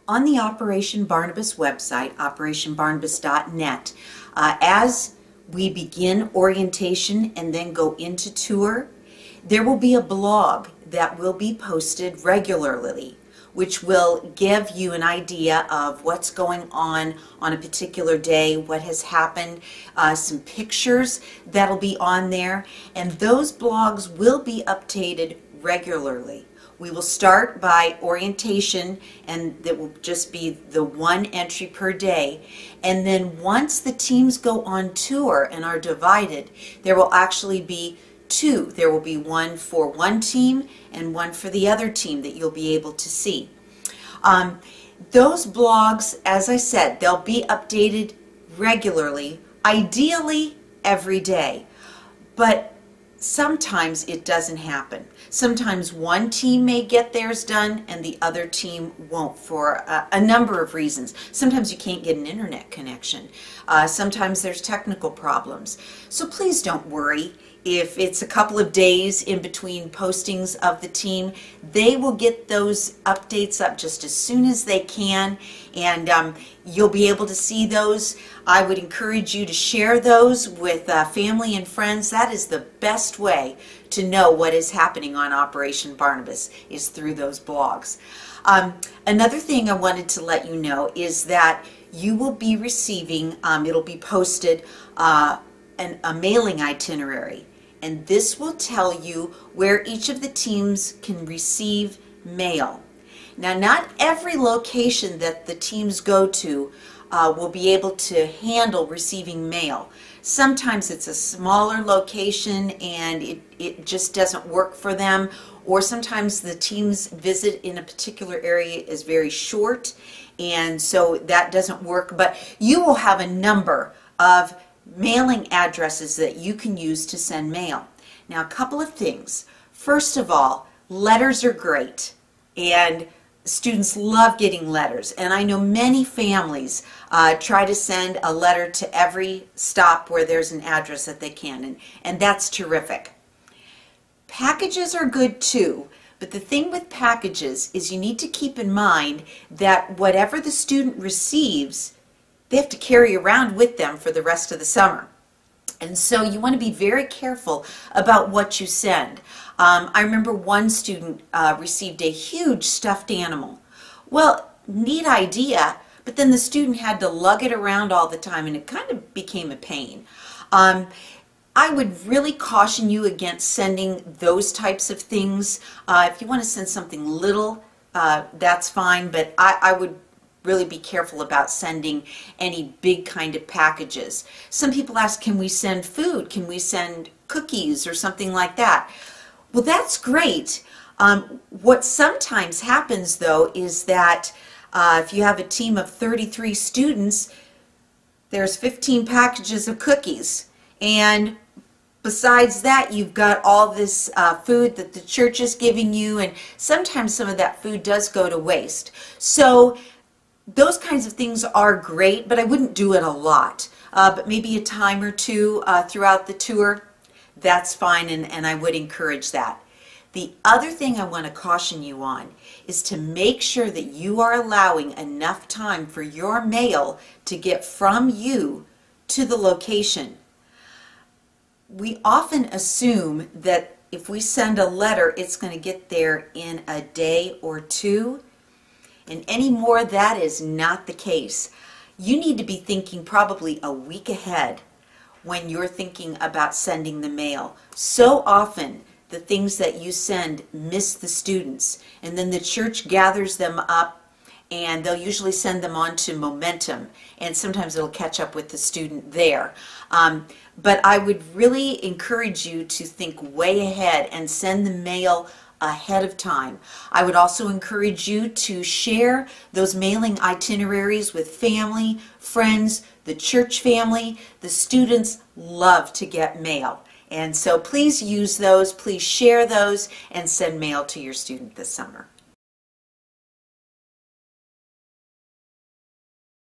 On the Operation Barnabas website, operationbarnabas.net, as we begin orientation and then go into tour, there will be a blog that will be posted regularly, which will give you an idea of what's going on a particular day, what has happened, some pictures that'll be on there, and those blogs will be updated regularly. We will start by orientation, and that will just be the one entry per day. And then once the teams go on tour and are divided, there will actually be two. There will be one for one team and one for the other team that you'll be able to see. Those blogs, as I said, they'll be updated regularly, ideally every day. But sometimes it doesn't happen. Sometimes one team may get theirs done and the other team won't for a number of reasons. Sometimes you can't get an internet connection. Sometimes there's technical problems. So please don't worry if it's a couple of days in between postings of the team. They will get those updates up just as soon as they can, and you'll be able to see those. I would encourage you to share those with family and friends. That is the best way to know what is happening on Operation Barnabas, is through those blogs. Another thing I wanted to let you know is that you will be receiving, it'll be posted, a mailing itinerary. And this will tell you where each of the teams can receive mail. Now, not every location that the teams go to will be able to handle receiving mail. Sometimes it's a smaller location and it just doesn't work for them, or sometimes the team's visit in a particular area is very short and so that doesn't work. But you will have a number of mailing addresses that you can use to send mail. Now, a couple of things. First of all, letters are great, and students love getting letters, and I know many families try to send a letter to every stop where there's an address that they can, and that's terrific. Packages are good too, but the thing with packages is you need to keep in mind that whatever the student receives, they have to carry around with them for the rest of the summer. And so you want to be very careful about what you send. I remember one student received a huge stuffed animal. Well, neat idea, but then the student had to lug it around all the time and it kind of became a pain. I would really caution you against sending those types of things. If you want to send something little, that's fine, but I would really be careful about sending any big kind of packages. Some people ask, can we send food? Can we send cookies or something like that? Well, that's great. What sometimes happens though is that if you have a team of 33 students, there's 15 packages of cookies, and besides that, you've got all this food that the church is giving you, and sometimes some of that food does go to waste. So those kinds of things are great, but I wouldn't do it a lot. But maybe a time or two throughout the tour, that's fine, and I would encourage that. The other thing I want to caution you on is to make sure that you are allowing enough time for your mail to get from you to the location. We often assume that if we send a letter, it's going to get there in a day or two. And anymore, that is not the case. You need to be thinking probably a week ahead when you're thinking about sending the mail. So often, the things that you send miss the students, and then the church gathers them up, and they'll usually send them on to Momentum, and sometimes it'll catch up with the student there. But I would really encourage you to think way ahead and send the mail ahead of time. I would also encourage you to share those mailing itineraries with family, friends, the church family. The students love to get mail. And so please use those, please share those, and send mail to your student this summer.